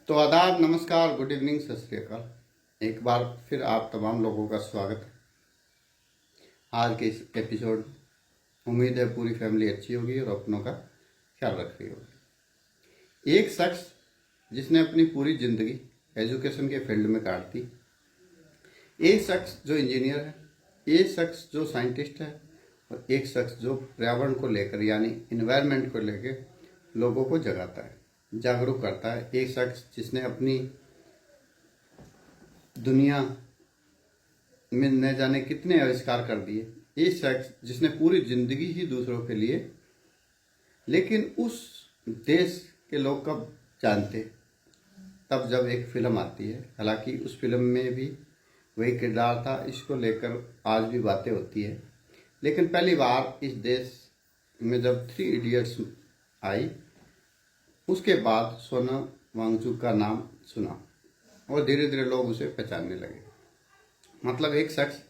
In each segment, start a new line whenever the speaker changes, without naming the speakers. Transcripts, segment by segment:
तो आदाब, नमस्कार, गुड इवनिंग, सत श्री अकाल। एक बार फिर आप तमाम लोगों का स्वागत है आज के इस एपिसोड में। उम्मीद है पूरी फैमिली अच्छी होगी और अपनों का ख्याल रख रही होगी। एक शख्स जिसने अपनी पूरी ज़िंदगी एजुकेशन के फील्ड में काट दी, एक शख्स जो इंजीनियर है, एक शख्स जो साइंटिस्ट है और एक शख्स जो पर्यावरण को लेकर यानी इन्वायरमेंट को लेकर लोगों को जगाता है, जागरूक करता है। एक शख्स जिसने अपनी दुनिया में न जाने कितने आविष्कार कर दिए, एक शख्स जिसने पूरी जिंदगी ही दूसरों के लिए, लेकिन उस देश के लोग कब जानते तब जब एक फिल्म आती है। हालांकि उस फिल्म में भी वही किरदार था, इसको लेकर आज भी बातें होती है। लेकिन पहली बार इस देश में जब 3 इडियट्स आई, उसके बाद सोनम वांगचुक का नाम सुना और धीरे धीरे लोग उसे पहचानने लगे। मतलब एक शख्स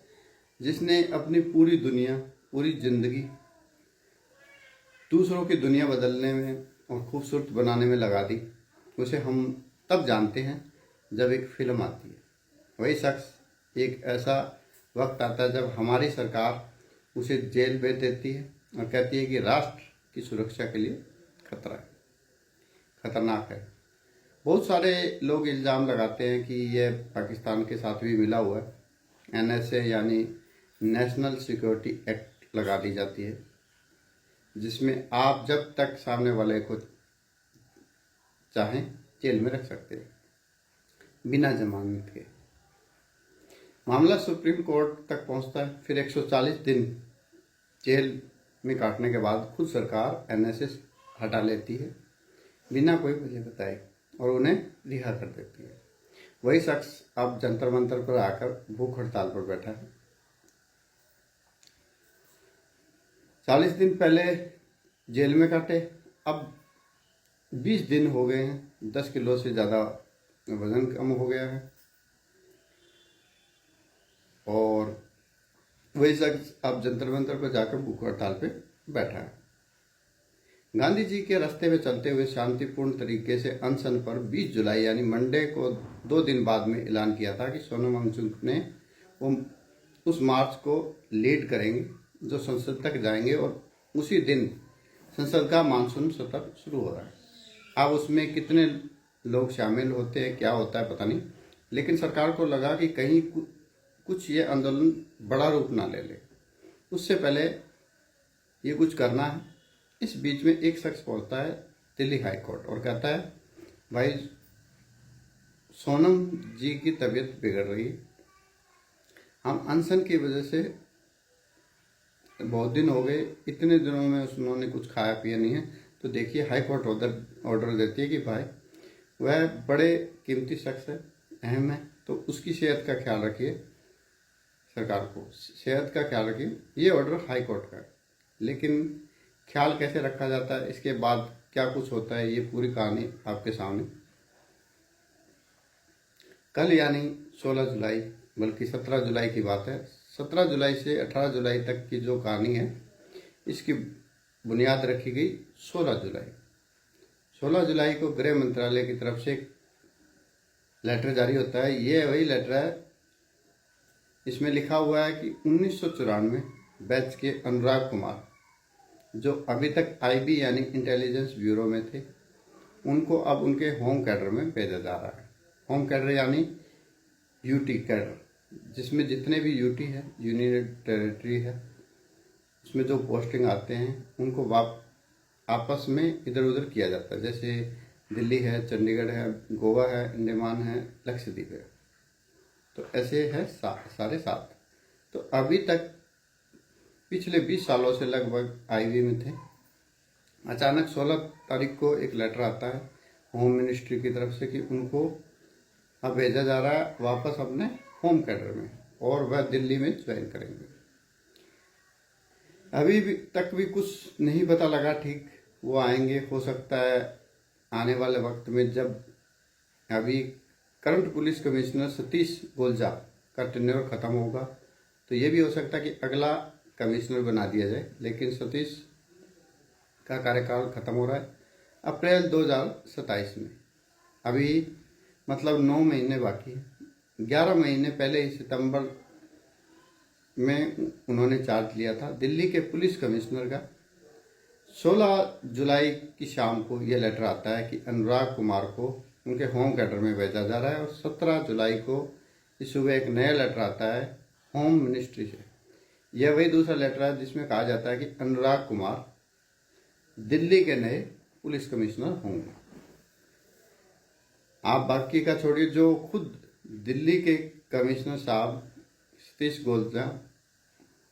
जिसने अपनी पूरी दुनिया, पूरी जिंदगी दूसरों की दुनिया बदलने में और खूबसूरत बनाने में लगा दी, उसे हम तब जानते हैं जब एक फिल्म आती है। वही शख्स एक ऐसा वक्त आता है जब हमारी सरकार उसे जेल भेज देती है और कहती है कि राष्ट्र की सुरक्षा के लिए खतरा है, खतरनाक है। बहुत सारे लोग इल्ज़ाम लगाते हैं कि यह पाकिस्तान के साथ भी मिला हुआ है। NSA यानी नेशनल सिक्योरिटी एक्ट लगा दी जाती है, जिसमें आप जब तक सामने वाले को चाहें जेल में रख सकते हैं बिना जमानत के। मामला सुप्रीम कोर्ट तक पहुंचता है, फिर 140 दिन जेल में काटने के बाद खुद सरकार NSA हटा लेती है बिना कोई वजह बताए और उन्हें रिहा कर देती है। वही शख्स अब जंतर मंतर पर आकर भूख हड़ताल पर बैठा है। 40 दिन पहले जेल में काटे, अब 20 दिन हो गए हैं, 10 किलो से ज़्यादा वजन कम हो गया है और वही शख्स अब जंतर मंतर पर जाकर भूख हड़ताल पे बैठा है। गांधी जी के रास्ते में चलते हुए शांतिपूर्ण तरीके से अनशन पर 20 जुलाई यानी मंडे को 2 दिन बाद में ऐलान किया था कि सोनम वांगचुक ने वो उस मार्च को लीड करेंगे जो संसद तक जाएंगे और उसी दिन संसद का मानसून सत्र शुरू हो रहा है। अब उसमें कितने लोग शामिल होते हैं, क्या होता है पता नहीं, लेकिन सरकार को लगा कि कहीं कुछ ये आंदोलन बड़ा रूप ना ले ले, उससे पहले ये कुछ करना है। इस बीच में एक शख्स पहुंचता है दिल्ली हाई कोर्ट और कहता है, भाई सोनम जी की तबीयत बिगड़ रही है, हम अनशन की वजह से बहुत दिन हो गए, इतने दिनों में उन्होंने कुछ खाया पिया नहीं है, तो देखिए हाई कोर्ट ऑर्डर देती है कि भाई वह बड़े कीमती शख्स है, अहम है, तो उसकी सेहत का ख्याल रखिए, सरकार को सेहत का ख्याल रखिए। ये ऑर्डर हाई कोर्ट का है। लेकिन ख्याल कैसे रखा जाता है, इसके बाद क्या कुछ होता है, ये पूरी कहानी आपके सामने। कल यानी 16 जुलाई, बल्कि 17 जुलाई की बात है। 17 जुलाई से 18 जुलाई तक की जो कहानी है, इसकी बुनियाद रखी गई 16 जुलाई। 16 जुलाई को गृह मंत्रालय की तरफ से एक लेटर जारी होता है। ये वही लेटर है, इसमें लिखा हुआ है कि 1994 बैच के अनुराग कुमार, जो अभी तक IB यानी इंटेलिजेंस ब्यूरो में थे, उनको अब उनके होम कैडर में भेजा जा रहा है। होम कैडर यानी UT कैडर, जिसमें जितने भी UT है, यूनियन टेरिटरी है, उसमें जो पोस्टिंग आते हैं उनको आपस में इधर उधर किया जाता है। जैसे दिल्ली है, चंडीगढ़ है, गोवा है, अंडमान है, लक्षद्वीप है, तो ऐसे है सारे 7। तो अभी तक पिछले 20 सालों से लगभग IB में थे। अचानक 16 तारीख को एक लेटर आता है होम मिनिस्ट्री की तरफ से कि उनको अब भेजा जा रहा है वापस अपने होम कैडर में और वह दिल्ली में ज्वाइन करेंगे। अभी भी तक भी कुछ नहीं पता लगा ठीक, वो आएंगे, हो सकता है आने वाले वक्त में जब अभी करंट पुलिस कमिश्नर सतीश गोलजा का टेन्योर खत्म होगा, तो ये भी हो सकता है कि अगला कमिश्नर बना दिया जाए। लेकिन सतीश का कार्यकाल खत्म हो रहा है अप्रैल 2027 में। अभी मतलब 9 महीने बाकी है। 11 महीने पहले ही सितंबर में उन्होंने चार्ज लिया था। दिल्ली के पुलिस कमिश्नर का 16 जुलाई की शाम को यह लेटर आता है कि अनुराग कुमार को उनके होम क्वार्टर में भेजा जा रहा है, और 17 जुलाई को इस सुबह एक नया लेटर आता है होम मिनिस्ट्री से। यह वही दूसरा लेटर है जिसमें कहा जाता है कि अनुराग कुमार दिल्ली के नए पुलिस कमिश्नर होंगे। आप बाकी का छोड़िए, जो खुद दिल्ली के कमिश्नर साहब सतीश गोलचा,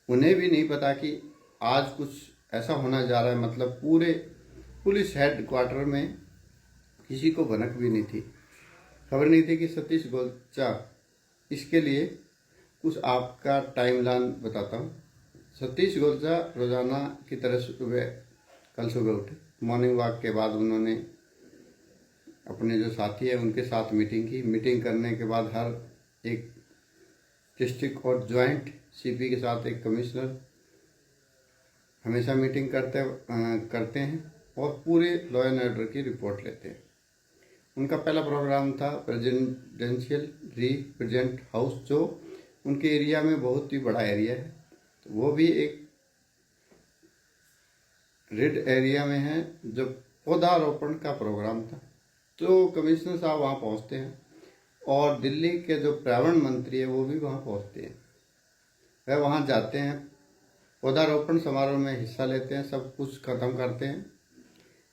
उन्हें भी नहीं पता कि आज कुछ ऐसा होना जा रहा है। मतलब पूरे पुलिस हेड क्वार्टर में किसी को भनक भी नहीं थी, खबर नहीं थी कि सतीश गोलचा। इसके लिए कुछ आपका टाइमलाइन बताता हूँ। सतीश गोलचा रोजाना की तरह कल सुबह उठे, मॉर्निंग वॉक के बाद उन्होंने अपने जो साथी है उनके साथ मीटिंग की। मीटिंग करने के बाद हर एक डिस्ट्रिक्ट और ज्वाइंट सीपी के साथ एक कमिश्नर हमेशा मीटिंग करते हैं और पूरे लॉ एंड ऑर्डर की रिपोर्ट लेते हैं। उनका पहला प्रोग्राम था प्रेसिडेंशियल रिप्रेजेंट हाउस, जो उनके एरिया में बहुत ही बड़ा एरिया है, तो वो भी एक रेड एरिया में है, जो पौधारोपण का प्रोग्राम था। तो कमिश्नर साहब वहाँ पहुँचते हैं और दिल्ली के जो पर्यावरण मंत्री है वो भी वहाँ पहुँचते हैं। वह वहाँ जाते हैं, पौधारोपण समारोह में हिस्सा लेते हैं, सब कुछ खत्म करते हैं।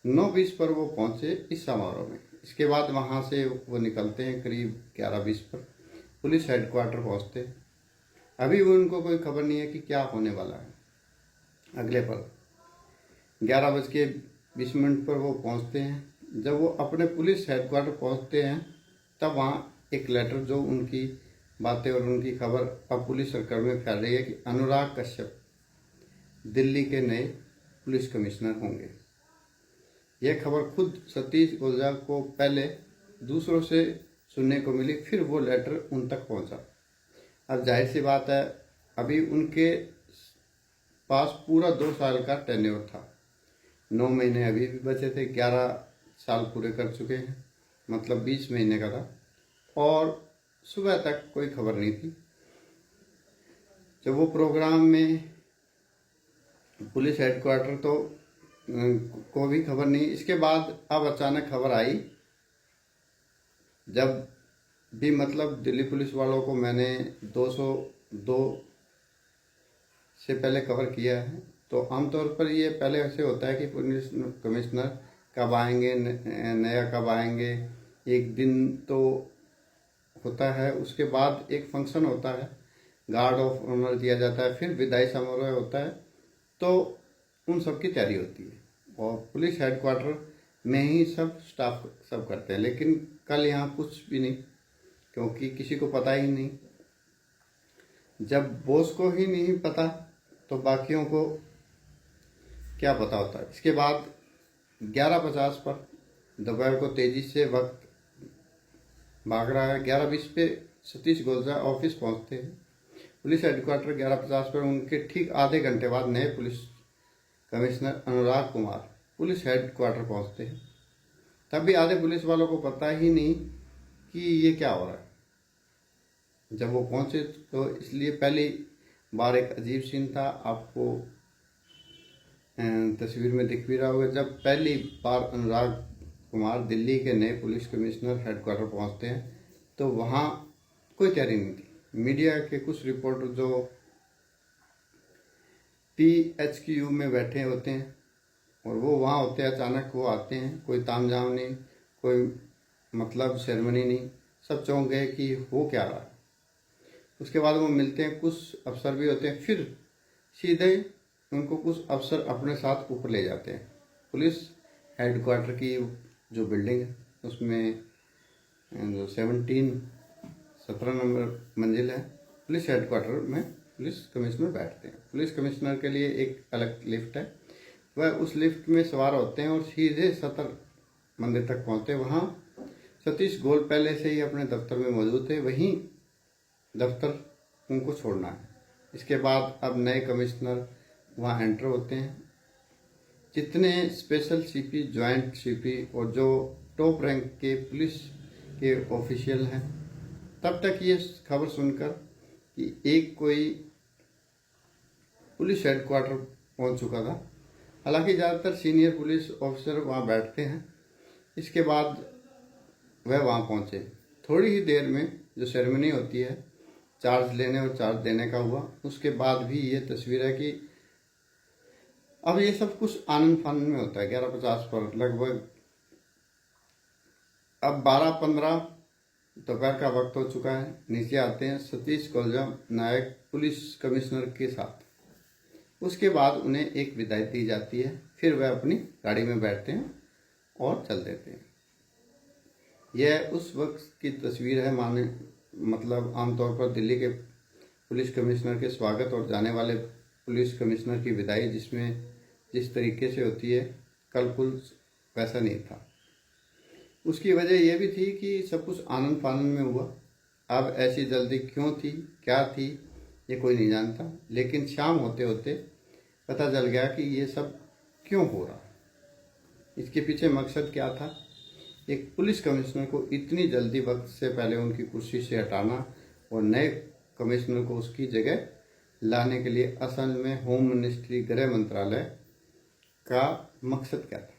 9:20 पर वो पहुँचे इस समारोह में। इसके बाद वहाँ से वो निकलते हैं करीब 11:20 पर पुलिस हेडक्वार्टर पहुँचते हैं। अभी वो उनको कोई खबर नहीं है कि क्या होने वाला है अगले पल। 11:20 पर वो पहुँचते हैं। जब वो अपने पुलिस हेडक्वार्टर पहुँचते हैं तब वहाँ एक लेटर, जो उनकी बातें और उनकी खबर अब पुलिस सर्कल में फैल रही है कि अनुराग कश्यप दिल्ली के नए पुलिस कमिश्नर होंगे। यह खबर खुद सतीश गोलचा को पहले दूसरों से सुनने को मिली, फिर वो लेटर उन तक पहुंचा। अब जाहिर सी बात है, अभी उनके पास पूरा 2 साल का टेन्योर था। 9 महीने अभी भी बचे थे, 11 साल पूरे कर चुके हैं, मतलब 20 महीने का था। और सुबह तक कोई खबर नहीं थी। जब वो प्रोग्राम में पुलिस हेडक्वार्टर तो को भी खबर नहीं। इसके बाद अब अचानक खबर आई, जब भी मतलब दिल्ली पुलिस वालों को मैंने 202 से पहले कवर किया है, तो आमतौर पर ये पहले ऐसे होता है कि पुलिस कमिश्नर कब आएंगे, नया कब आएंगे, एक दिन तो होता है, उसके बाद एक फंक्शन होता है, गार्ड ऑफ ऑनर दिया जाता है, फिर विदाई समारोह होता है, तो उन सब की तैयारी होती है और पुलिस हेडक्वार्टर में ही सब स्टाफ सब करते हैं। लेकिन कल यहाँ कुछ भी नहीं, क्योंकि किसी को पता ही नहीं। जब बॉस को ही नहीं पता तो बाकियों को क्या पता होता है। इसके बाद 11:50 पर दोपहर को तेजी से वक्त भाग रहा है। 11:20 पे सतीश गोलचा ऑफिस पहुंचते हैं पुलिस हेडक्वार्टर। 11:50 पर उनके ठीक आधे घंटे बाद नए पुलिस कमिश्नर अनुराग कुमार पुलिस हेडक्वार्टर पहुंचते हैं। तब भी आधे पुलिस वालों को पता ही नहीं कि ये क्या हो रहा है। जब वो पहुंचे तो इसलिए पहली बार एक अजीब सीन था, आपको तस्वीर में दिख भी रहा होगा। जब पहली बार अनुराग कुमार दिल्ली के नए पुलिस कमिश्नर हेडक्वार्टर पहुंचते हैं तो वहाँ कोई तैयारी नहीं थी। मीडिया के कुछ रिपोर्टर जो PHQ में बैठे होते हैं और वो वहाँ होते हैं, अचानक वो आते हैं, कोई तामझाम नहीं, कोई मतलब सेरेमनी नहीं, सब चौंक गए कि हो क्या रहा है। उसके बाद वो मिलते हैं, कुछ अफसर भी होते हैं, फिर सीधे उनको कुछ अफसर अपने साथ ऊपर ले जाते हैं। पुलिस हेडक्वार्टर की जो बिल्डिंग है उसमें जो 17 नंबर मंजिल है, पुलिस हेडक्वार्टर में पुलिस कमिश्नर बैठते हैं। पुलिस कमिश्नर के लिए एक अलग लिफ्ट है, वह उस लिफ्ट में सवार होते हैं और सीधे 17 मंदिर तक पहुँचते हैं। वहाँ सतीश गोल पहले से ही अपने दफ्तर में मौजूद थे, वहीं दफ्तर उनको छोड़ना है। इसके बाद अब नए कमिश्नर वहाँ एंटर होते हैं। जितने स्पेशल CP, ज्वाइंट CP और जो टॉप रैंक के पुलिस के ऑफिशियल हैं। तब तक ये खबर सुनकर कि एक कोई पुलिस हेडक्वार्टर पहुंच चुका था। हालांकि ज़्यादातर सीनियर पुलिस ऑफिसर वहां बैठते हैं। इसके बाद वह वहां पहुंचे। थोड़ी ही देर में जो सेरेमनी होती है चार्ज लेने और चार्ज देने का हुआ, उसके बाद भी ये तस्वीर है कि अब ये सब कुछ आनंद फानंद में होता है। 11:50 पर लगभग अब 12:15 दोपहर का वक्त हो चुका है। नीचे आते हैं सतीश कोलजा नायक पुलिस कमिश्नर के साथ। उसके बाद उन्हें एक विदाई दी जाती है। फिर वह अपनी गाड़ी में बैठते हैं और चल देते हैं। यह उस वक्त की तस्वीर है। मतलब आमतौर पर दिल्ली के पुलिस कमिश्नर के स्वागत और जाने वाले पुलिस कमिश्नर की विदाई जिस तरीके से होती है, कल कुछ वैसा नहीं था। उसकी वजह यह भी थी कि सब कुछ आनंद फानंद में हुआ। अब ऐसी जल्दी क्यों थी, क्या थी, ये कोई नहीं जानता। लेकिन शाम होते होते पता चल गया कि ये सब क्यों हो रहा। इसके पीछे मकसद क्या था? एक पुलिस कमिश्नर को इतनी जल्दी वक्त से पहले उनकी कुर्सी से हटाना और नए कमिश्नर को उसकी जगह लाने के लिए असल में होम मिनिस्ट्री, गृह मंत्रालय का मकसद क्या था,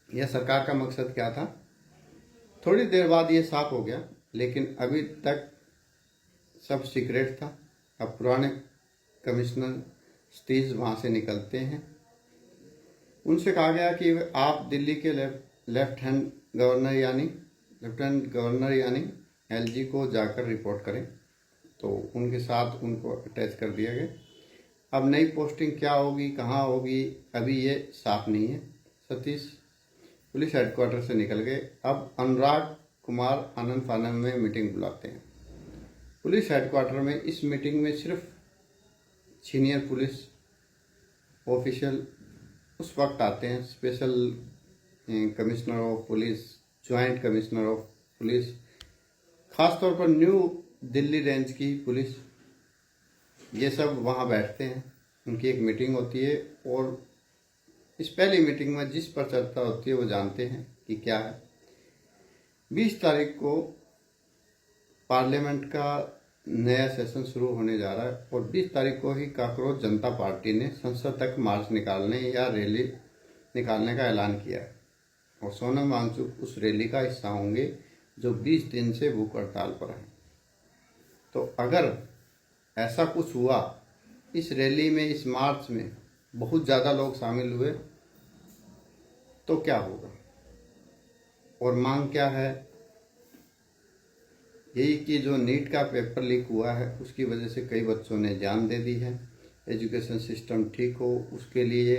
यह सरकार का मकसद क्या था? थोड़ी देर बाद ये साफ हो गया, लेकिन अभी तक सब सीक्रेट था। अब पुराने कमिश्नर सतीश वहाँ से निकलते हैं। उनसे कहा गया कि आप दिल्ली के लेफ्टिनेंट गवर्नर यानी एलजी को जाकर रिपोर्ट करें। तो उनके साथ उनको अटैच कर दिया गया। अब नई पोस्टिंग क्या होगी, कहाँ होगी, अभी ये साफ नहीं है। सतीश पुलिस हेडक्वार्टर से निकल गए। अब अनुराग कुमार आनंद फानंद में मीटिंग बुलाते हैं पुलिस हेडक्वार्टर में। इस मीटिंग में सिर्फ सीनियर पुलिस ऑफिशियल उस वक्त आते हैं। Special commissioner of police, joint commissioner of police, खासतौर पर न्यू दिल्ली रेंज की पुलिस, ये सब वहाँ बैठते हैं। उनकी एक मीटिंग होती है और इस पहली मीटिंग में जिस पर चर्चा होती है वो जानते हैं कि क्या है। 20 तारीख को पार्लियामेंट का नया सेशन शुरू होने जा रहा है और 20 तारीख को ही काकरोच जनता पार्टी ने संसद तक मार्च निकालने या रैली निकालने का ऐलान किया है और सोनम वांगचुक उस रैली का हिस्सा होंगे जो 20 दिन से भूख हड़ताल पर हैं। तो अगर ऐसा कुछ हुआ, इस रैली में, इस मार्च में बहुत ज़्यादा लोग शामिल हुए, तो क्या होगा? और मांग क्या है? यही कि जो नीट का पेपर लीक हुआ है उसकी वजह से कई बच्चों ने जान दे दी है। एजुकेशन सिस्टम ठीक हो, उसके लिए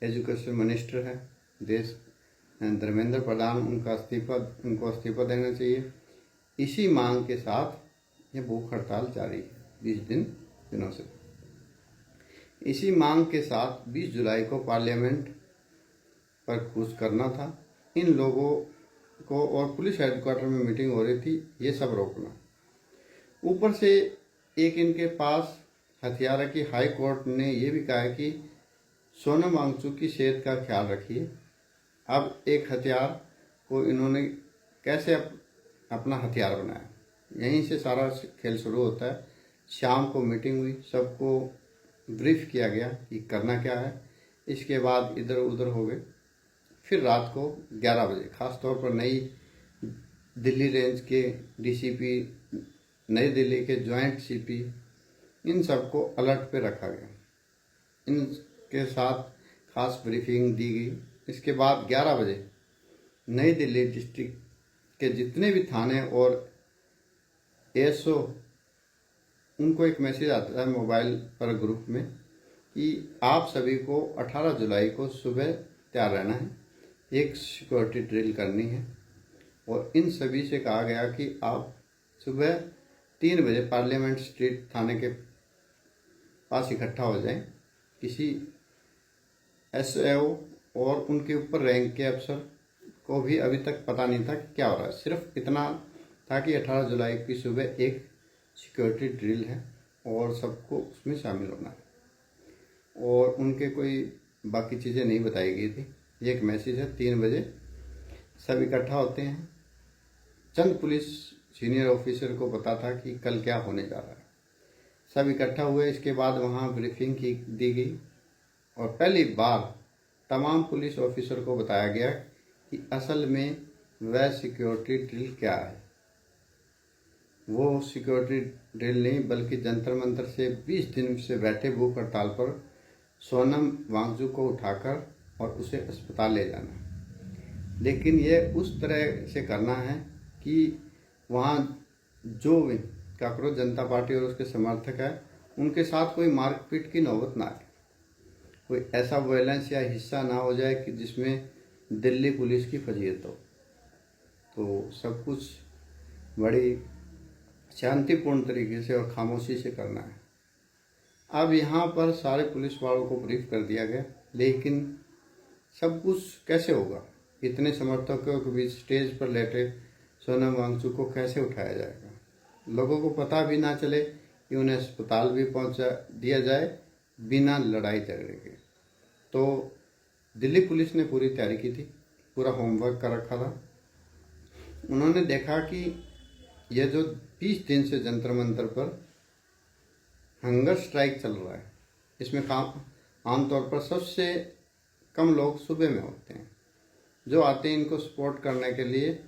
एजुकेशन मिनिस्टर है देश धर्मेंद्र प्रधान, उनको इस्तीफा देना चाहिए। इसी मांग के साथ ये भूख हड़ताल जारी है 20 दिनों से। इसी मांग के साथ 20 जुलाई को पार्लियामेंट पर कूच करना था इन लोगों को और पुलिस हेडक्वार्टर में मीटिंग हो रही थी, ये सब रोकना। ऊपर से एक इनके पास हथियार है कि हाई कोर्ट ने ये भी कहा है कि सोनम वांगचुक की सेहत का ख्याल रखिए। अब एक हथियार को इन्होंने कैसे अपना हथियार बनाया, यहीं से सारा खेल शुरू होता है। शाम को मीटिंग हुई, सबको ब्रीफ किया गया कि करना क्या है। इसके बाद इधर उधर हो गए। फिर रात को 11 बजे खास तौर पर नई दिल्ली रेंज के डीसीपी, नई दिल्ली के ज्वाइंट सीपी, इन सबको अलर्ट पे रखा गया। इनके साथ खास ब्रीफिंग दी गई। इसके बाद 11 बजे नई दिल्ली डिस्ट्रिक्ट के जितने भी थाने और एसओ, उनको एक मैसेज आता है मोबाइल पर ग्रुप में कि आप सभी को 18 जुलाई को सुबह तैयार रहना है, एक सिक्योरिटी ड्रिल करनी है। और इन सभी से कहा गया कि आप सुबह 3 बजे पार्लियामेंट स्ट्रीट थाने के पास इकट्ठा हो जाएं। किसी एसओ और उनके ऊपर रैंक के अफसर को भी अभी तक पता नहीं था कि क्या हो रहा है। सिर्फ इतना था कि 18 जुलाई की सुबह एक सिक्योरिटी ड्रिल है और सबको उसमें शामिल होना है। और उनके कोई बाकी चीज़ें नहीं बताई गई थी। ये एक मैसेज है, 3 बजे सब इकट्ठा होते हैं। चंद पुलिस सीनियर ऑफिसर को पता था कि कल क्या होने जा रहा है। सब इकट्ठा हुए। इसके बाद वहाँ ब्रीफिंग दी गई और पहली बार तमाम पुलिस ऑफिसर को बताया गया कि असल में वह सिक्योरिटी ड्रिल क्या है। वो सिक्योरिटी ड्रिल नहीं बल्कि जंतर मंतर से 20 दिन से बैठे भूख हड़ताल पर सोनम वांगचुक को उठाकर और उसे अस्पताल ले जाना। लेकिन यह उस तरह से करना है कि वहाँ जो काकरोच जनता पार्टी और उसके समर्थक है उनके साथ कोई मारपीट की नौबत ना आए, कोई ऐसा वायलेंस या हिस्सा ना हो जाए कि जिसमें दिल्ली पुलिस की फजीहत हो। तो सब कुछ बड़ी शांतिपूर्ण तरीके से और खामोशी से करना है। अब यहाँ पर सारे पुलिस वालों को ब्रीफ कर दिया गया, लेकिन सब कुछ कैसे होगा? इतने समर्थकों के बीच स्टेज पर लेटे सोनम वांगचुक को कैसे उठाया जाएगा? लोगों को पता भी ना चले कि उन्हें अस्पताल भी पहुंचा दिया जाए बिना लड़ाई झगड़े के। तो दिल्ली पुलिस ने पूरी तैयारी की थी, पूरा होमवर्क कर रखा था। उन्होंने देखा कि यह जो 20 दिन से जंतर मंतर पर हंगर स्ट्राइक चल रहा है, इसमें आमतौर पर सबसे कम लोग सुबह में होते हैं। जो आते हैं इनको सपोर्ट करने के लिए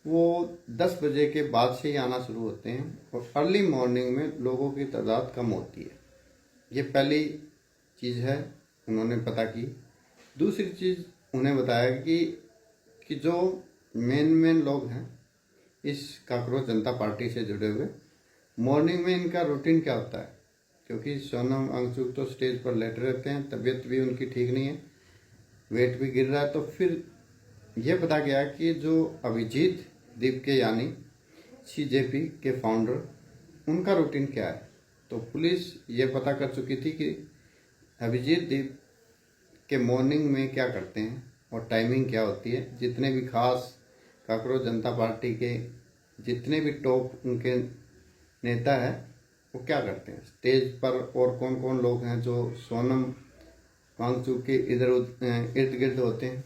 वो 10 बजे के बाद से ही आना शुरू होते हैं और अर्ली मॉर्निंग में लोगों की तादाद कम होती है। ये पहली चीज़ है उन्होंने पता की। दूसरी चीज़ उन्हें बताया कि जो मेन लोग हैं इस काकरोच जनता पार्टी से जुड़े हुए, मॉर्निंग में इनका रूटीन क्या होता है, क्योंकि सोनम वांगचुक तो स्टेज पर लेटे रहते हैं, तबीयत भी उनकी ठीक नहीं है, वेट भी गिर रहा है। तो फिर यह पता गया कि जो अभिजीत दीपके यानी सीजेपी के फाउंडर, उनका रूटीन क्या है। तो पुलिस ये पता कर चुकी थी कि अभिजीत दीप के मॉर्निंग में क्या करते हैं और टाइमिंग क्या होती है। जितने भी खास काकरोच जनता पार्टी के जितने भी टॉप उनके नेता है वो क्या करते हैं स्टेज पर, और कौन कौन लोग हैं जो सोनम वांगचुक के इर्द गिर्द होते हैं।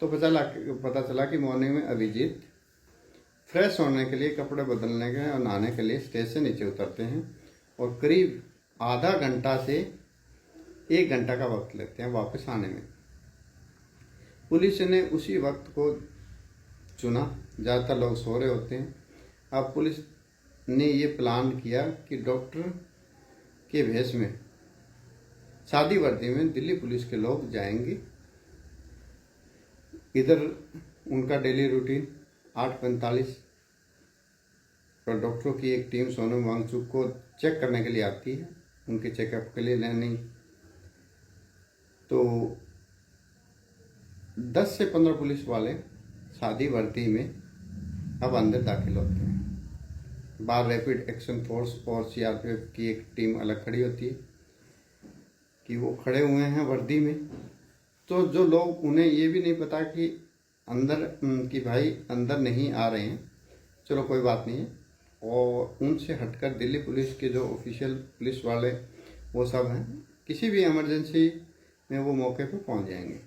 तो पता चला कि मॉर्निंग में अभिजीत फ्रेश होने के लिए, कपड़े बदलने के और नहाने के लिए स्टेज से नीचे उतरते हैं और करीब आधा घंटा से 1 घंटा का वक्त लेते हैं वापस आने में। पुलिस ने उसी वक्त को चुना, ज़्यादातर लोग सो रहे होते हैं। अब पुलिस ने ये प्लान किया कि डॉक्टर के भेष में सादी वर्दी में दिल्ली पुलिस के लोग जाएंगे। इधर उनका डेली रूटीन 8:45 पर डॉक्टरों की एक टीम सोनम वांगचुक को चेक करने के लिए आती है, उनके चेकअप के लिए लेने। तो 10 से 15 पुलिस वाले सादी वर्दी में अब अंदर दाखिल होते हैं। बाहर रैपिड एक्शन फोर्स और सीआरपीएफ की एक टीम अलग खड़ी होती है कि वो खड़े हुए हैं वर्दी में। तो जो लोग, उन्हें ये भी नहीं पता कि अंदर कि भाई अंदर नहीं आ रहे हैं, चलो कोई बात नहीं है, और उनसे हटकर दिल्ली पुलिस के जो ऑफिशियल पुलिस वाले वो सब हैं, किसी भी इमरजेंसी में वो मौके पर पहुंच जाएंगे।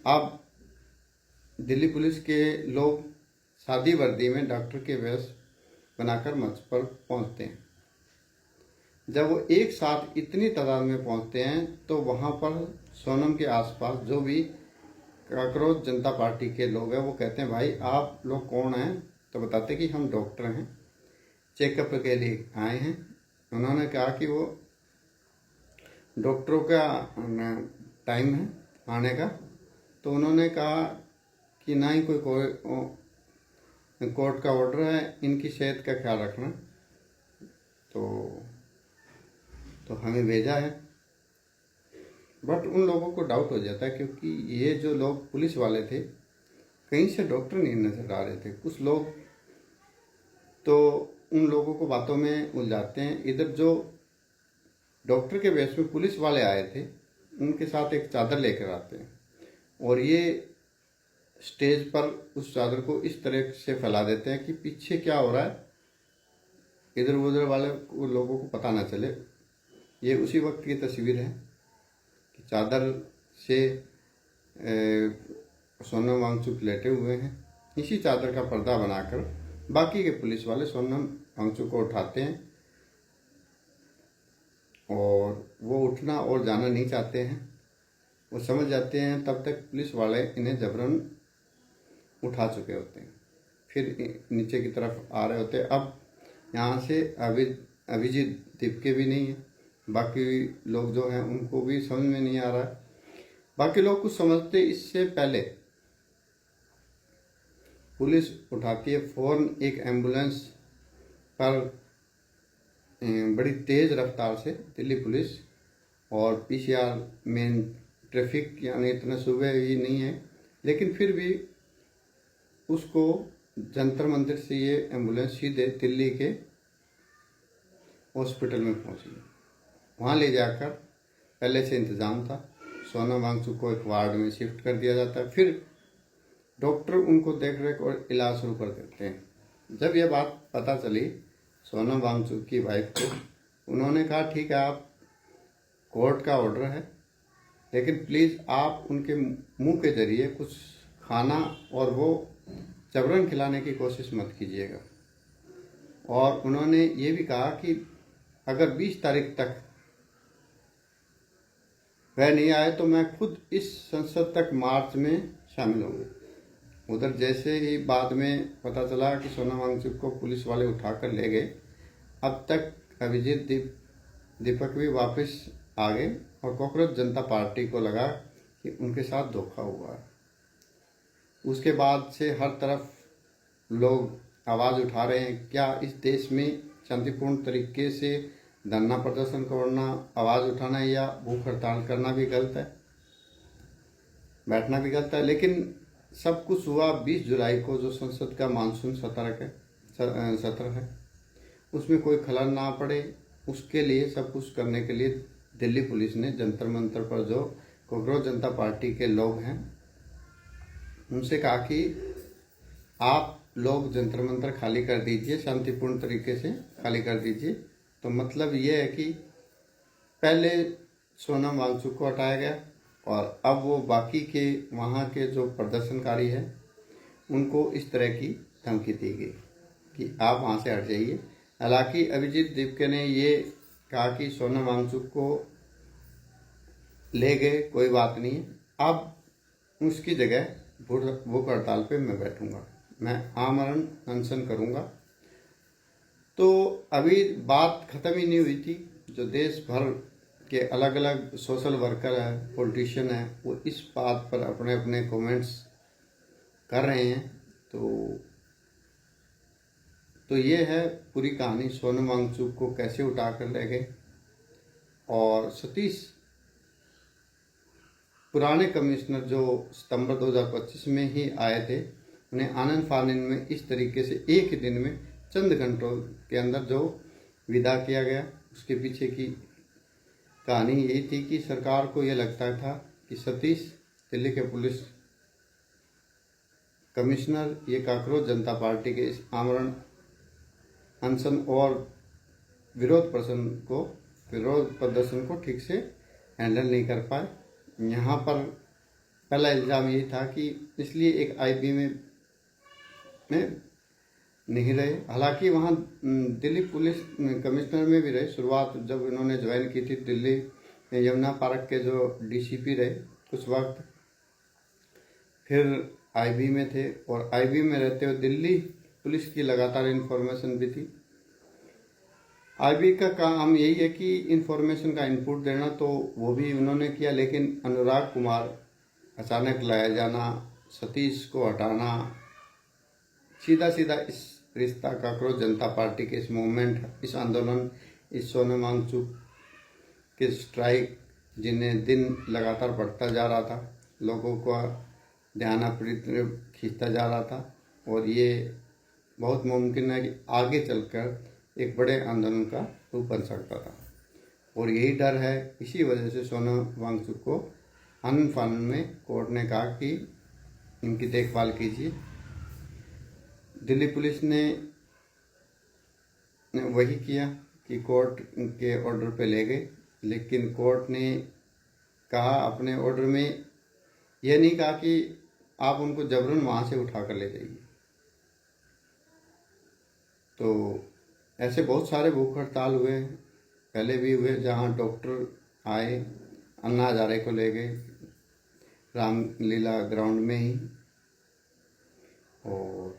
अब दिल्ली पुलिस के लोग सादी वर्दी में डॉक्टर के वेश बनाकर मंच पर पहुंचते हैं। जब वो एक साथ इतनी तादाद में पहुंचते हैं तो वहां पर सोनम के आसपास जो भी काकरोच जनता पार्टी के लोग हैं वो कहते हैं, भाई आप लोग कौन हैं? तो बताते कि हम डॉक्टर हैं, चेकअप के लिए आए हैं। उन्होंने कहा कि वो डॉक्टरों का टाइम है आने का। तो उन्होंने कहा कि ना ही कोई कोर्ट का ऑर्डर है, इनकी सेहत का ख्याल रखना, तो हमें भेजा है। बट उन लोगों को डाउट हो जाता है क्योंकि ये जो लोग पुलिस वाले थे कहीं से डॉक्टर नहीं नजर आ रहे थे। कुछ लोग तो उन लोगों को बातों में उलझाते हैं। इधर जो डॉक्टर के वेश में पुलिस वाले आए थे उनके साथ एक चादर लेकर आते हैं और ये स्टेज पर उस चादर को इस तरह से फैला देते हैं कि पीछे क्या हो रहा है इधर उधर वाले लोगों को पता ना चले। ये उसी वक्त की तस्वीर है कि चादर से सोनम वांगचुक लेटे हुए हैं इसी चादर का पर्दा बनाकर बाकी के पुलिस वाले सोनम वांगचुक को उठाते हैं और वो उठना और जाना नहीं चाहते हैं। वो समझ जाते हैं, तब तक पुलिस वाले इन्हें जबरन उठा चुके होते हैं, फिर नीचे की तरफ आ रहे होते हैं। अब यहाँ से अभिजीत दीपके भी नहीं है, बाकी लोग जो हैं उनको भी समझ में नहीं आ रहा है। बाकी लोग कुछ समझते इससे पहले पुलिस उठाती है फौरन एक एम्बुलेंस पर बड़ी तेज़ रफ्तार से दिल्ली पुलिस, और पीसीआर मेन ट्रैफिक यानी इतना सुबह ही नहीं है, लेकिन फिर भी उसको जंतर मंदिर से ये एम्बुलेंस सीधे दिल्ली के हॉस्पिटल में पहुंची। वहाँ ले जाकर पहले से इंतज़ाम था, सोनम वांगचुक को एक वार्ड में शिफ्ट कर दिया जाता है, फिर डॉक्टर उनको देख रेख और इलाज शुरू कर देते हैं। जब यह बात पता चली सोनम वांगचुक की वाइफ को, उन्होंने कहा ठीक है, आप कोर्ट का ऑर्डर है, लेकिन प्लीज़ आप उनके मुंह के जरिए कुछ खाना और वो जबरन खिलाने की कोशिश मत कीजिएगा। और उन्होंने ये भी कहा कि अगर 20 तारीख तक वह नहीं आए तो मैं खुद इस संसद तक मार्च में शामिल होंगे। उधर जैसे ही बाद में पता चला कि सोनम वांगचुक को पुलिस वाले उठाकर ले गए, अब तक अभिजीत दीपक भी वापस आ गए और कॉकरोच जनता पार्टी को लगा कि उनके साथ धोखा हुआ है। उसके बाद से हर तरफ लोग आवाज़ उठा रहे हैं, क्या इस देश में शांतिपूर्ण तरीके से धरना प्रदर्शन करना, आवाज़ उठाना या भूख हड़ताल करना भी गलत है, बैठना भी गलत है। लेकिन सब कुछ हुआ 20 जुलाई को, जो संसद का मानसून सत्र है, उसमें कोई खलल ना पड़े, उसके लिए सब कुछ करने के लिए दिल्ली पुलिस ने जंतर मंतर पर जो कॉकरोच जनता पार्टी के लोग हैं उनसे कहा कि आप लोग जंतर मंतर खाली कर दीजिए, शांतिपूर्ण तरीके से खाली कर दीजिए। तो मतलब ये है कि पहले सोनम वांगचुक को हटाया गया और अब वो बाकी के वहाँ के जो प्रदर्शनकारी हैं उनको इस तरह की धमकी दी गई कि आप वहाँ से हट जाइए। हालांकि अभिजीत दीपके ने ये कहा कि सोनम वांगचुक को ले गए, कोई बात नहीं है, अब उसकी जगह भूख हड़ताल पे मैं बैठूंगा, मैं आमरण अनशन करूंगा। तो अभी बात ख़त्म ही नहीं हुई थी। जो देश भर के अलग अलग सोशल वर्कर हैं, पॉलिटिशियन हैं, वो इस बात पर अपने अपने कमेंट्स कर रहे हैं। तो ये है पूरी कहानी, सोनम वांगचुक को कैसे उठा कर ले गए। और सतीश पुराने कमिश्नर जो सितंबर 2025 में ही आए थे, उन्हें आनन फानन में इस तरीके से एक ही दिन में चंद घंटों के अंदर जो विदा किया गया, उसके पीछे की कहानी यही थी कि सरकार को यह लगता था कि सतीश दिल्ली के पुलिस कमिश्नर ये कॉकरोच जनता पार्टी के इस आमरण अनशन और विरोध प्रदर्शन को ठीक से हैंडल नहीं कर पाए। यहाँ पर पहला इल्ज़ाम ये था कि इसलिए एक आईबी में नहीं रहे। हालांकि वहाँ दिल्ली पुलिस कमिश्नर में भी रहे। शुरुआत जब इन्होंने ज्वाइन की थी दिल्ली यमुना पार्क के जो डीसीपी रहे कुछ वक्त, फिर आईबी में थे और आईबी में रहते हुए दिल्ली पुलिस की लगातार इन्फॉर्मेशन भी थी। आईबी का काम यही है कि इन्फॉर्मेशन का इनपुट देना, तो वो भी उन्होंने किया। लेकिन अनुराग कुमार अचानक लाया जाना, सतीश को हटाना, सीधा सीधा इस रिश्ता कॉकरोच जनता पार्टी के इस मूवमेंट, इस आंदोलन, इस सोनम वांगचुक के स्ट्राइक जिन्हें दिन लगातार बढ़ता जा रहा था, लोगों का ध्यान अपनी तरफ खींचता जा रहा था और ये बहुत मुमकिन है कि आगे चलकर एक बड़े आंदोलन का रूप बन सकता था। और यही डर है, इसी वजह से सोनम वांगचुक को आनन फानन में कोर्ट ने कहा कि इनकी देखभाल कीजिए। दिल्ली पुलिस ने वही किया कि कोर्ट के ऑर्डर पे ले गए, लेकिन कोर्ट ने कहा अपने ऑर्डर में यह नहीं कहा कि आप उनको जबरन वहाँ से उठा कर ले जाइए। तो ऐसे बहुत सारे भूख हड़ताल हुए हैं, पहले भी हुए, जहाँ डॉक्टर आए, अन्ना हजारे को ले गए रामलीला ग्राउंड में ही, और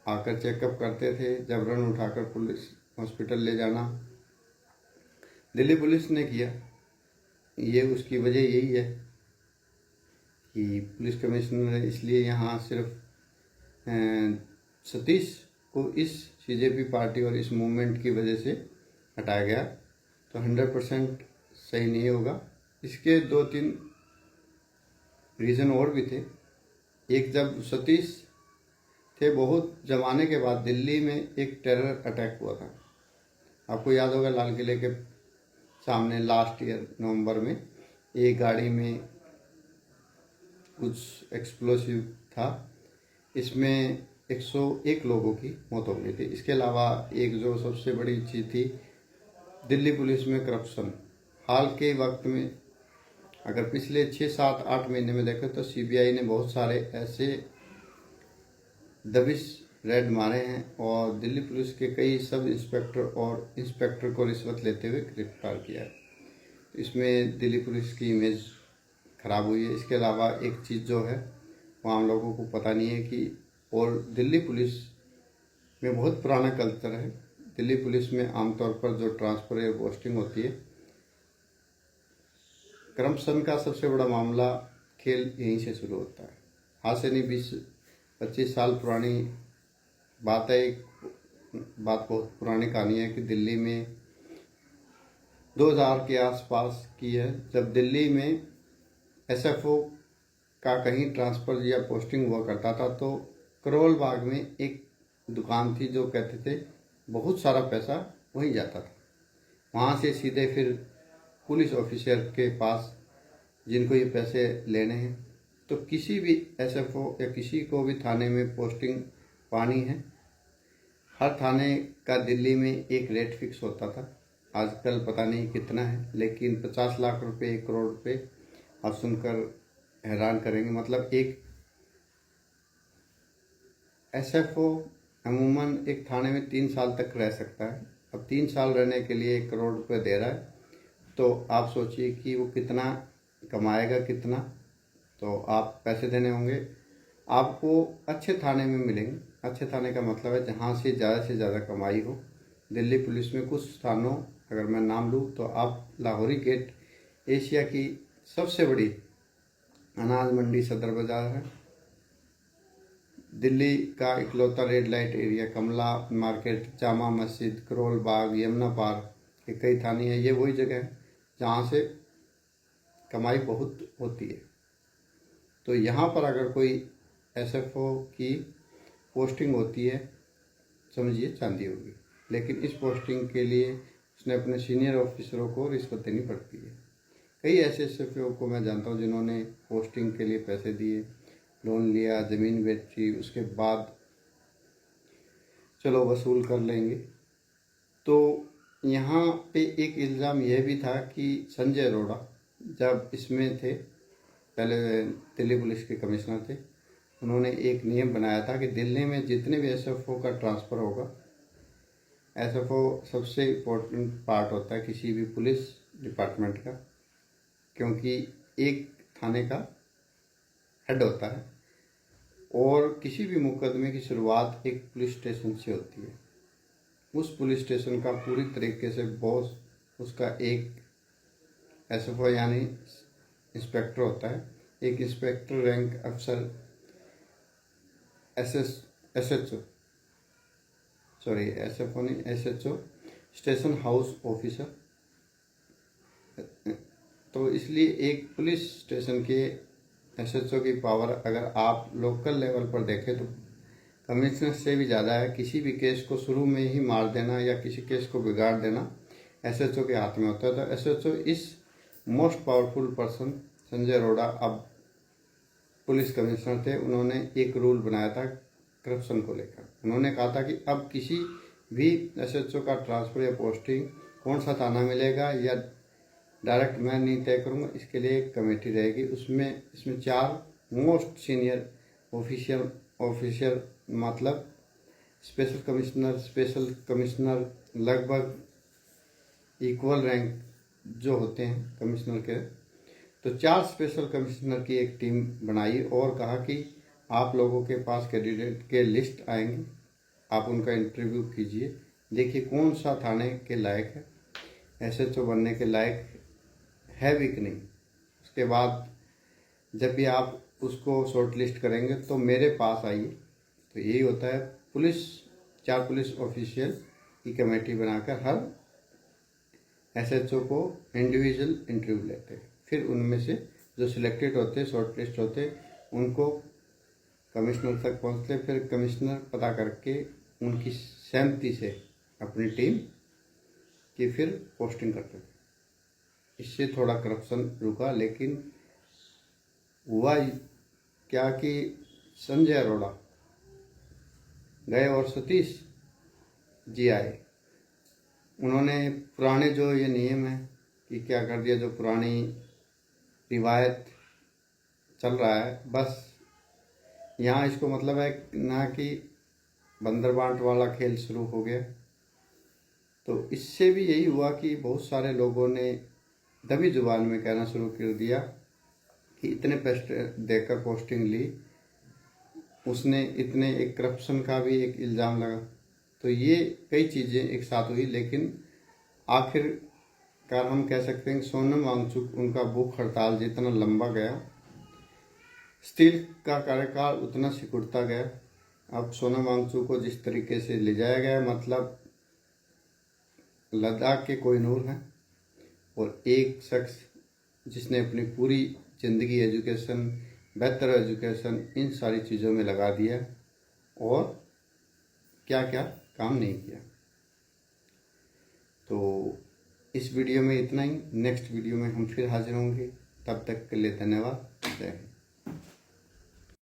आकर चेकअप करते थे, जबरन उठाकर पुलिस हॉस्पिटल ले जाना दिल्ली पुलिस ने किया। ये उसकी वजह यही है कि पुलिस कमिश्नर इसलिए यहाँ सिर्फ सतीश को इस बीजेपी पार्टी और इस मूवमेंट की वजह से हटाया गया, तो 100% सही नहीं होगा। इसके 2-3 रीज़न और भी थे। एक, जब सतीश थे, बहुत ज़माने के बाद दिल्ली में एक टेरर अटैक हुआ था, आपको याद होगा, लाल किले के सामने लास्ट ईयर नवंबर में एक गाड़ी में कुछ एक्सप्लोसिव था, इसमें 101 लोगों की मौत हो गई थी। इसके अलावा एक जो सबसे बड़ी चीज़ थी, दिल्ली पुलिस में करप्शन। हाल के वक्त में अगर पिछले 6-7-8 महीने में देखें तो सीबीआई ने बहुत सारे ऐसे दबिश रेड मारे हैं और दिल्ली पुलिस के कई सब इंस्पेक्टर और इंस्पेक्टर को रिश्वत लेते हुए गिरफ्तार किया है। इसमें दिल्ली पुलिस की इमेज खराब हुई है। इसके अलावा एक चीज़ जो है वो आम लोगों को पता नहीं है कि, और दिल्ली पुलिस में बहुत पुराना कल्चर है। दिल्ली पुलिस में आमतौर पर जो ट्रांसफ़र या पोस्टिंग होती है, करप्शन का सबसे बड़ा मामला खेल यहीं से शुरू होता है। आज से नहीं, 20-25 साल पुरानी बात है। एक बात बहुत पुरानी कहानी है कि दिल्ली में 2000 के आसपास की है, जब दिल्ली में एसएफओ का कहीं ट्रांसफ़र या पोस्टिंग हुआ करता था, तो करोल बाग में एक दुकान थी जो कहते थे बहुत सारा पैसा वहीं जाता था। वहाँ से सीधे फिर पुलिस ऑफिसर के पास, जिनको ये पैसे लेने हैं, तो किसी भी एसएफओ या किसी को भी थाने में पोस्टिंग पानी है, हर थाने का दिल्ली में एक रेट फिक्स होता था। आजकल पता नहीं कितना है, लेकिन 50 लाख रुपए, 1 करोड़ रुपए आप सुनकर हैरान करेंगे। मतलब एक एसएफओ अमूमन एक थाने में 3 साल तक रह सकता है। अब 3 साल रहने के लिए 1 करोड़ रुपए दे रहा है, तो आप सोचिए कि वो कितना कमाएगा, कितना। तो आप पैसे देने होंगे, आपको अच्छे थाने में मिलेंगे। अच्छे थाने का मतलब है जहाँ से ज़्यादा कमाई हो। दिल्ली पुलिस में कुछ थानों, अगर मैं नाम लूँ तो आप लाहौरी गेट एशिया की सबसे बड़ी अनाज मंडी सदर बाज़ार है, दिल्ली का इकलौता रेड लाइट एरिया कमला मार्केट, जामा मस्जिद, करोल बाग, यमुना पार्क के कई थाने हैं। ये वही जगह है जहाँ से कमाई बहुत होती है। तो यहाँ पर अगर कोई एसएफओ की पोस्टिंग होती है, समझिए चांदी होगी, लेकिन इस पोस्टिंग के लिए उसने अपने सीनियर ऑफिसरों को रिश्वत देनी पड़ती है। कई ऐसे एसएफओ को मैं जानता हूँ जिन्होंने पोस्टिंग के लिए पैसे दिए, लोन लिया, ज़मीन बेची, उसके बाद चलो वसूल कर लेंगे। तो यहाँ पे एक इल्ज़ाम यह भी था कि संजय अरोड़ा जब इसमें थे, पहले दिल्ली पुलिस के कमिश्नर थे, उन्होंने एक नियम बनाया था कि दिल्ली में जितने भी एसएफओ का ट्रांसफ़र होगा, एसएफओ सबसे इम्पोर्टेंट पार्ट होता है किसी भी पुलिस डिपार्टमेंट का, क्योंकि एक थाने का हेड होता है और किसी भी मुकदमे की शुरुआत एक पुलिस स्टेशन से होती है। उस पुलिस स्टेशन का पूरी तरीके से बॉस उसका एक एसएफओ यानी इंस्पेक्टर होता है। एक इंस्पेक्टर रैंक अफसर एसएचओ नहीं, एसएचओ स्टेशन हाउस ऑफिसर। तो इसलिए एक पुलिस स्टेशन के एसएचओ की पावर अगर आप लोकल लेवल पर देखें तो कमिश्नर से भी ज़्यादा है। किसी भी केस को शुरू में ही मार देना या किसी केस को बिगाड़ देना एसएचओ के हाथ में होता है। तो एसएचओ इस most powerful person Sanjay Arora अब पुलिस कमिश्नर थे। उन्होंने एक रूल बनाया था करप्शन को लेकर। उन्होंने कहा था कि अब किसी भी एसएचओ का ट्रांसफ़र या पोस्टिंग कौन सा थाना मिलेगा या डायरेक्ट मैं नहीं तय करूँगा, इसके लिए एक कमेटी रहेगी। इसमें 4 मोस्ट सीनियर ऑफिसर मतलब स्पेशल कमिश्नर लगभग इक्वल रैंक जो होते हैं कमिश्नर के, तो 4 स्पेशल कमिश्नर की एक टीम बनाई और कहा कि आप लोगों के पास कैंडिडेट के लिस्ट आएंगे, आप उनका इंटरव्यू कीजिए, देखिए कौन सा थाने के लायक है, एसएचओ बनने के लायक है भी कि नहीं। उसके बाद जब भी आप उसको शॉर्ट लिस्ट करेंगे तो मेरे पास आइए। तो यही होता है, 4 पुलिस ऑफिशियल की कमेटी बनाकर हर एसएचओ को इंडिविजुअल इंटरव्यू लेते हैं, फिर उनमें से जो सिलेक्टेड होते, शॉर्ट लिस्ट होते, उनको कमिश्नर तक पहुंचते, फिर कमिश्नर पता करके उनकी सहमति से अपनी टीम की फिर पोस्टिंग करते थे। इससे थोड़ा करप्शन रुका, लेकिन हुआ क्या कि संजय अरोड़ा गए और सतीश जी आए। उन्होंने पुराने जो ये नियम है कि क्या कर दिया, जो पुरानी रिवायत चल रहा है, बस यहाँ इसको मतलब है ना कि बंदर बांट वाला खेल शुरू हो गया। तो इससे भी यही हुआ कि बहुत सारे लोगों ने दबी जुबान में कहना शुरू कर दिया कि इतने पैसे देकर पोस्टिंग ली, उसने इतने, एक करप्शन का भी एक इल्ज़ाम लगा। तो ये कई चीज़ें एक साथ हुई, लेकिन आखिरकार हम कह सकते हैं कि सोनम वांगचुक उनका भूख हड़ताल जितना लंबा गया, स्टील का कार्यकाल उतना सिकुड़ता गया। अब सोनम वांगचुक को जिस तरीके से ले जाया गया, मतलब लद्दाख के कोहिनूर हैं, और एक शख्स जिसने अपनी पूरी ज़िंदगी एजुकेशन, बेहतर एजुकेशन, इन सारी चीज़ों में लगा दिया और क्या क्या काम नहीं किया। तो इस वीडियो में इतना ही। नेक्स्ट वीडियो में हम फिर हाजिर होंगे, तब तक के लिए धन्यवाद। जय हिंद।